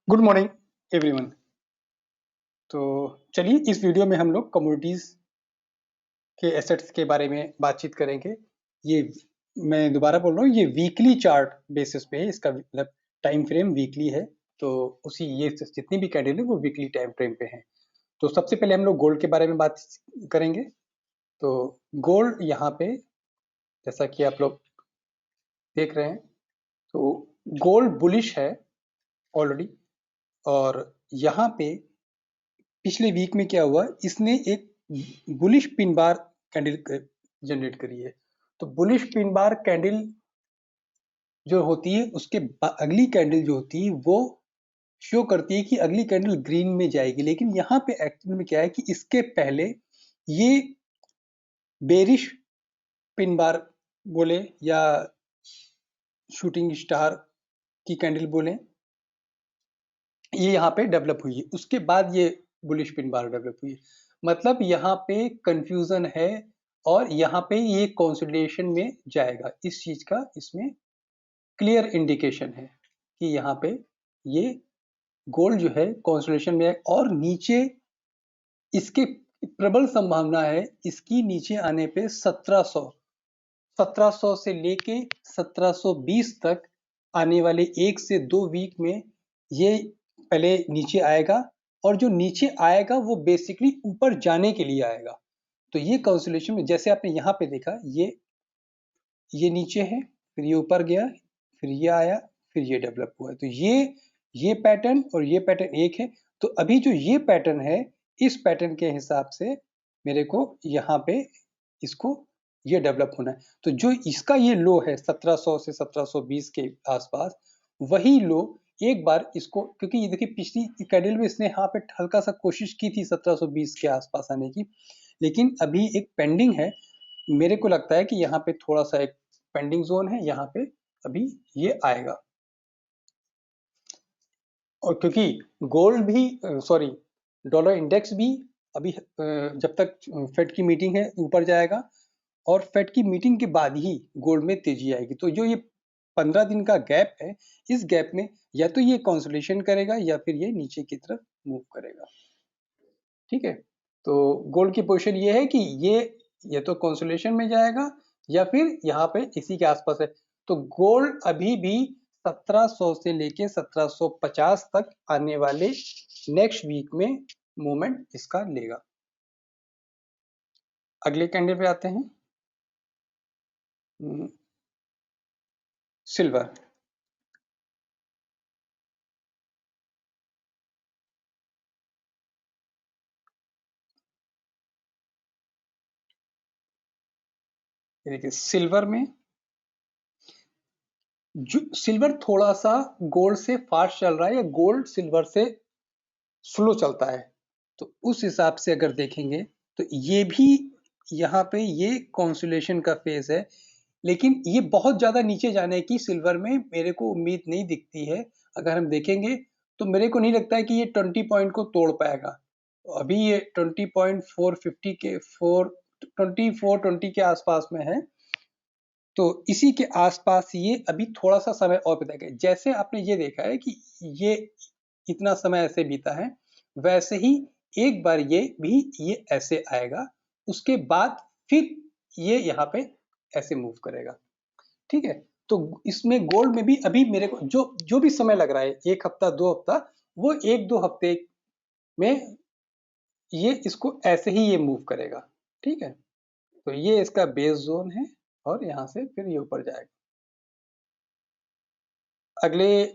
Good morning everyone. तो चलिए इस वीडियो में हम लोग कमोडिटीज के एसेट्स के बारे में बातचीत करेंगे। ये मैं दोबारा बोल रहा हूँ, ये वीकली चार्ट बेसिस पे है, इसका मतलब टाइम फ्रेम वीकली है। तो उसी ये जितनी भी कैंडल है वो वीकली टाइम फ्रेम पे है। तो सबसे पहले हम लोग गोल्ड के बारे में बात करेंगे। तो गोल्ड यहाँ पे जैसा कि आप लोग देख रहे हैं, तो गोल्ड बुलिश है ऑलरेडी। और यहाँ पे पिछले वीक में क्या हुआ, इसने एक bullish pin bar candle generate करी है। तो बुलिश पिन बार कैंडल जो होती है, उसके अगली कैंडल जो होती है वो शो करती है कि अगली कैंडल ग्रीन में जाएगी। लेकिन यहाँ पे एक्चुअल में क्या है कि इसके पहले ये बेरिश पिन बार बोले या शूटिंग स्टार की कैंडल बोले, ये यहाँ पे डेवलप हुई है। उसके बाद ये बुलिश पिन बार डेवलप हुई है। मतलब यहाँ पे कंफ्यूजन है और यहाँ पे ये कंसोलिडेशन में जाएगा। इस चीज का इसमें क्लियर इंडिकेशन है कि यहाँ पे ये गोल्ड जो है कंसोलिडेशन में है। और नीचे इसके प्रबल संभावना है इसकी नीचे आने पे 1700 से लेके 1720 तक आने वाले 1 से 2 वीक में ये पहले नीचे आएगा। और जो नीचे आएगा वो बेसिकली ऊपर जाने के लिए आएगा। तो ये कंसोलिडेशन में जैसे आपने यहाँ पे देखा, ये नीचे है, फिर ये ऊपर गया, फिर ये आया, फिर ये डेवलप हुआ। तो ये पैटर्न और ये पैटर्न एक है। तो अभी जो ये पैटर्न है, इस पैटर्न के हिसाब से मेरे को यहाँ पे इसको ये डेवलप होना है। तो जो इसका ये लो है 1700 से 1720 के आसपास, वही लो एक बार इसको, क्योंकि ये देखिए पिछली कैंडल में इसने यहाँ पे हल्का सा कोशिश की थी 1720 के आसपास आने की, लेकिन अभी एक पेंडिंग है। मेरे को लगता है कि यहाँ पे थोड़ा सा एक पेंडिंग जोन है, यहाँ पे अभी ये आएगा। और क्योंकि गोल्ड भी सॉरी डॉलर इंडेक्स भी अभी जब तक फेड की मीटिंग है ऊपर जाएगा, और फेड की मीटिंग के बाद ही गोल्ड में तेजी आएगी। तो जो ये 15 दिन का गैप है, इस गैप में या तो ये कंसोलिडेशन करेगा या फिर ये नीचे की तरफ मूव करेगा। ठीक है, तो गोल्ड की पोजीशन ये है कि ये तो कंसोलिडेशन में जाएगा या फिर यहाँ पे इसी के आसपास है। तो गोल्ड अभी भी 1700 से लेके 1750 तक आने वाले नेक्स्ट वीक में मूवमेंट इसका लेगा। अगले कैंडल पे आते हैं, सिल्वर। देखिए सिल्वर में जो सिल्वर थोड़ा सा गोल्ड से फास्ट चल रहा है या गोल्ड सिल्वर से स्लो चलता है। तो उस हिसाब से अगर देखेंगे तो ये भी यहाँ पे ये कंसोलिडेशन का फेज है। लेकिन ये बहुत ज्यादा नीचे जाने की सिल्वर में मेरे को उम्मीद नहीं दिखती है। अगर हम देखेंगे तो मेरे को नहीं लगता है कि ये 20 पॉइंट को तोड़ पाएगा। अभी ये 20.450 के 42420 के आसपास में है। तो इसी के आसपास ये अभी थोड़ा सा समय और बिताएगा। जैसे आपने ये देखा है कि ये इतना समय ऐसे बीता है, वैसे ही एक बार ये ऐसे आएगा, उसके बाद फिर ये यहाँ पे ऐसे मूव करेगा। ठीक है, तो इसमें गोल्ड में भी अभी मेरे को जो जो भी समय लग रहा है, 1 हफ्ता 2 हफ्ता, वो 1-2 हफ्ते में ये इसको ऐसे ही ये मूव करेगा। ठीक है, तो ये इसका बेस जोन है और यहाँ से फिर ये ऊपर जाएगा। अगले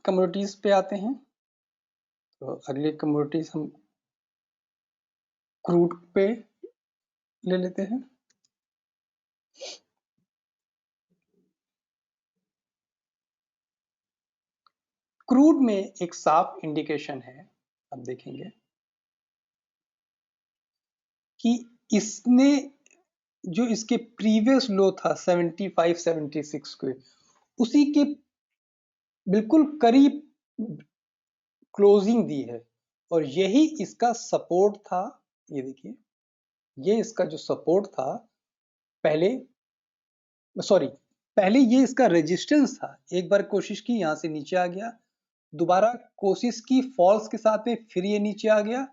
कमोडिटीज पे आते हैं। तो अगले कमोडिटीज हम क्रूड पे ले लेते हैं। क्रूड में एक साफ इंडिकेशन है, अब देखेंगे कि इसने जो इसके प्रीवियस लो था 75-76 के, उसी के बिल्कुल करीब क्लोजिंग दी है। और यही इसका सपोर्ट था। ये देखिए, ये इसका जो सपोर्ट था पहले, सॉरी, पहले ये इसका रेजिस्टेंस था। एक बार कोशिश की, यहां से नीचे आ गया, दोबारा कोशिश की फॉल्स के साथ में, फिर ये नीचे आ गया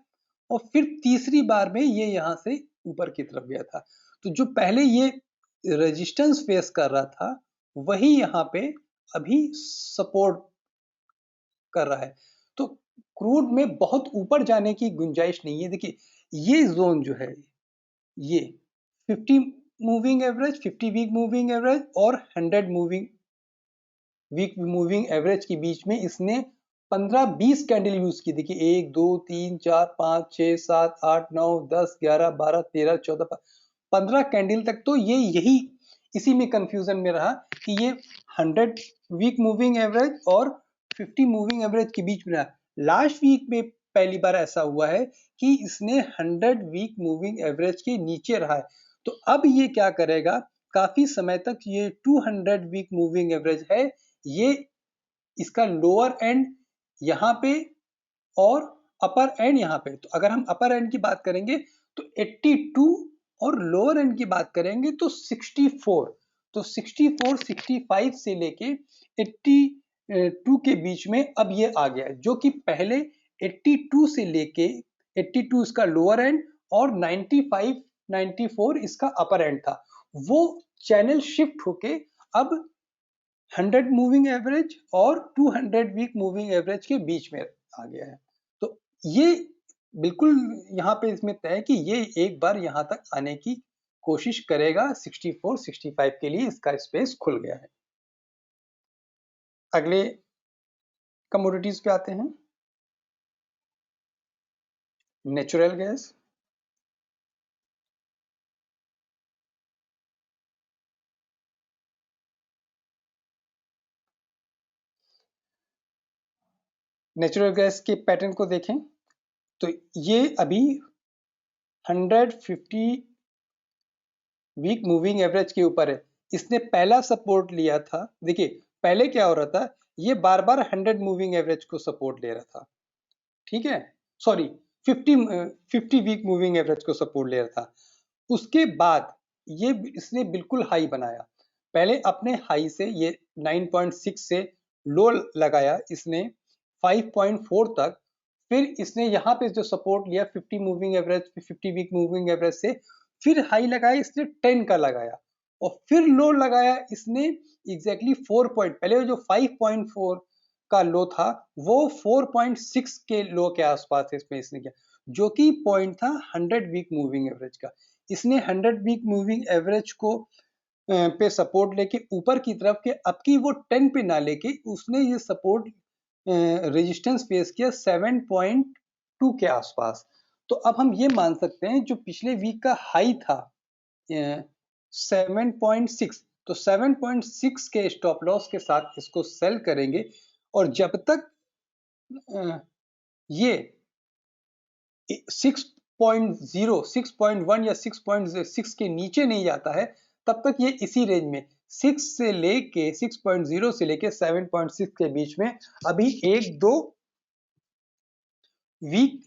और फिर तीसरी बार में ये यहाँ से ऊपर की तरफ गया था। तो जो पहले ये रेजिस्टेंस फेस कर रहा था वही यहाँ पे अभी सपोर्ट कर रहा है। तो क्रूड में बहुत ऊपर जाने की गुंजाइश नहीं है। देखिए ये जोन जो है, ये 50 moving average, 50 week moving average और 100 वीक मूविंग एवरेज के बीच में इसने 15-20 कैंडल यूज की। देखिए 1 2 3 4 5 6 7 8 9 10 11 12 13 14 15 कैंडल तक तो ये यही इसी में कंफ्यूजन में रहा कि ये 100 वीक मूविंग एवरेज और 50 मूविंग एवरेज के बीच में रहा। लास्ट वीक में पहली बार ऐसा हुआ है कि इसने 100 वीक मूविंग एवरेज के नीचे रहा है। तो अब ये क्या करेगा, काफी समय तक ये 200 वीक मूविंग एवरेज है, ये इसका लोअर एंड यहाँ पे और अपर एंड यहाँ पे। तो अगर हम अपर एंड की बात करेंगे तो 82 और लोअर एंड की बात करेंगे तो 64। तो 64 65 से लेके 82 के बीच में अब ये आ गया है, जो कि पहले 82 से लेके 82 इसका लोअर एंड और 95 94 इसका अपर एंड था। वो चैनल शिफ्ट होके अब 100 मूविंग एवरेज और 200 वीक मूविंग एवरेज के बीच में आ गया है। तो ये बिल्कुल यहाँ पे इसमें तय है कि ये एक बार यहाँ तक आने की कोशिश करेगा। 64 65 के लिए इसका स्पेस खुल गया है। अगले कमोडिटीज पे आते हैं। नेचुरल गैस, नेचुरल गैस के पैटर्न को देखें तो ये अभी 150 वीक मूविंग एवरेज के ऊपर है। इसने पहला सपोर्ट लिया था। देखिए पहले क्या हो रहा था, ये बार बार 100 मूविंग एवरेज को सपोर्ट ले रहा था, ठीक है, सॉरी 50 वीक मूविंग एवरेज को सपोर्ट ले रहा था। उसके बाद ये इसने बिल्कुल हाई बनाया। पहले अपने हाई से ये 9.6 से लो लगाया इसने 5.4 तक, फिर इसने यहाँ पे जो सपोर्ट लिया 50 moving average, 50 week moving average से, फिर हाई लगाया इसने 10 का लगाया और फिर लो लगाया इसने एग्जैक्टली 4 पॉइंट, पहले जो 5.4 का लो था वो 4.6 के लो के आसपास इसमें इसने किया, जो कि पॉइंट था 100 वीक मूविंग एवरेज का। इसने 100 वीक मूविंग एवरेज को पे सपोर्ट लेके ऊपर की तरफ के, अब की वो 10 पे ना लेके उसने ये सपोर्ट रेजिस्टेंस फेस किया 7.2 के आसपास। तो अब हम ये मान सकते हैं जो पिछले वीक का हाई था 7.6, तो 7.6 के स्टॉप लॉस के साथ इसको सेल करेंगे और जब तक ये 6.0 6.1 या 6.6 के नीचे नहीं जाता है तब तक ये इसी रेंज में 6 से लेके 6.0 से लेके 7.6 के बीच में अभी 1-2 वीक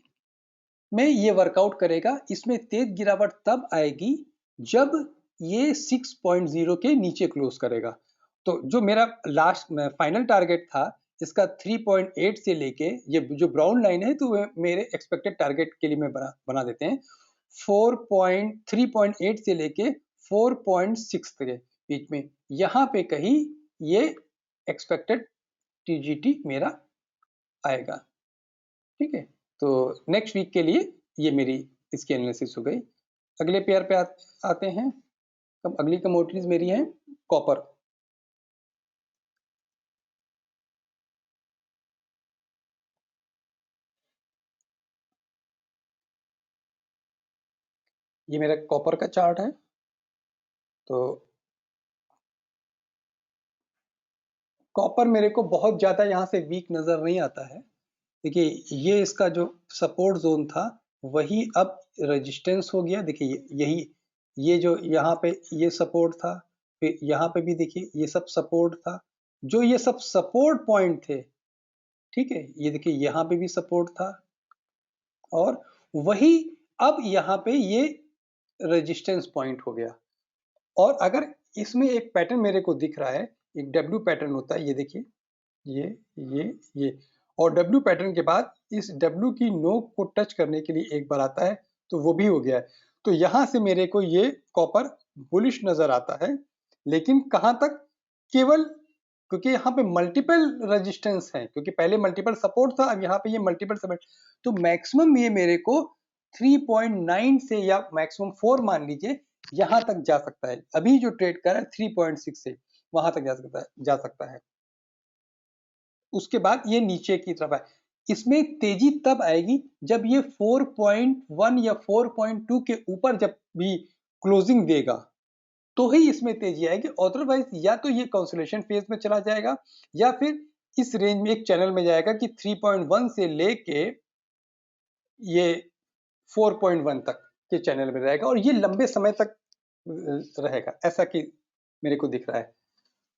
में ये वर्कआउट करेगा। इसमें तेज गिरावट तब आएगी जब ये 6.0 के नीचे क्लोज करेगा। तो जो मेरा लास्ट फाइनल टारगेट था इसका 3.8 से लेके, ये जो ब्राउन लाइन है तो मेरे एक्सपेक्टेड टारगेट के लिए मैं बना देते हैं 3.8 से लेके 4.6 के बीच में, यहाँ पे कहीं ये एक्सपेक्टेड टीजीटी मेरा आएगा, ठीक है। तो नेक्स्ट वीक के लिए ये मेरी इसकी एनालिसिस हो गई। अगले पेयर पे आते हैं। अगली कमोडिटीज मेरी है कॉपर। ये मेरा कॉपर का चार्ट है। तो कॉपर मेरे को बहुत ज्यादा यहाँ से वीक नजर नहीं आता है। देखिए ये इसका जो सपोर्ट जोन था वही अब रेजिस्टेंस हो गया। देखिए यही ये जो यहाँ पे ये सपोर्ट था, फिर यहाँ पे भी देखिए ये सब सपोर्ट था, जो ये सब सपोर्ट पॉइंट थे, ठीक है। ये देखिए यहाँ पे भी सपोर्ट था और वही अब यहाँ पे ये रेजिस्टेंस पॉइंट हो गया। और अगर इसमें एक पैटर्न मेरे को दिख रहा है, एक डब्ल्यू पैटर्न होता है, ये देखिए ये ये और डब्ल्यू पैटर्न के बाद इस डब्ल्यू की नोक को टच करने के लिए एक बार आता है, तो वो भी हो गया है। तो यहां से मेरे को ये कॉपर बुलिश नजर आता है, लेकिन कहां तक? केवल क्योंकि यहाँ पे मल्टीपल रेजिस्टेंस है, क्योंकि पहले मल्टीपल सपोर्ट था, अब यहाँ पे ये मल्टीपल सपोर्ट, तो मैक्सिमम ये मेरे को 3.9 से या मैक्सिमम 4 मान लीजिए, यहां तक जा सकता है। अभी जो ट्रेड कर रहा है 3.6 से वहां तक जा सकता है। उसके बाद ये नीचे की तरफ है। इसमें तेजी तब आएगी जब ये 4.1 या 4.2 के ऊपर जब भी क्लोजिंग देगा, तो ही इसमें तेजी आएगी। अदरवाइज या तो ये कंसोलिडेशन फेज में चला जाएगा, या फिर इस रेंज में एक चैनल में जाएगा कि 3.1 से लेके ये 4.1 तक के चैनल में रहेगा, और ये लंबे समय तक रहेगा, ऐसा कि मेरे को दिख रहा है।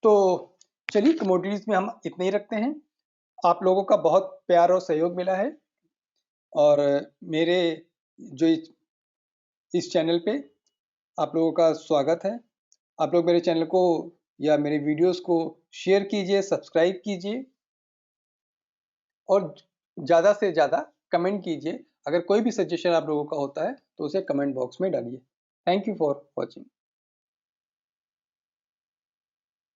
तो चलिए, कमोडिटीज में हम इतना ही रखते हैं। आप लोगों का बहुत प्यार और सहयोग मिला है, और मेरे जो इस चैनल पे आप लोगों का स्वागत है। आप लोग मेरे चैनल को या मेरे वीडियोस को शेयर कीजिए, सब्सक्राइब कीजिए, और ज़्यादा से ज़्यादा कमेंट कीजिए। अगर कोई भी सजेशन आप लोगों का होता है तो उसे कमेंट बॉक्स में डालिए। Thank you for watching.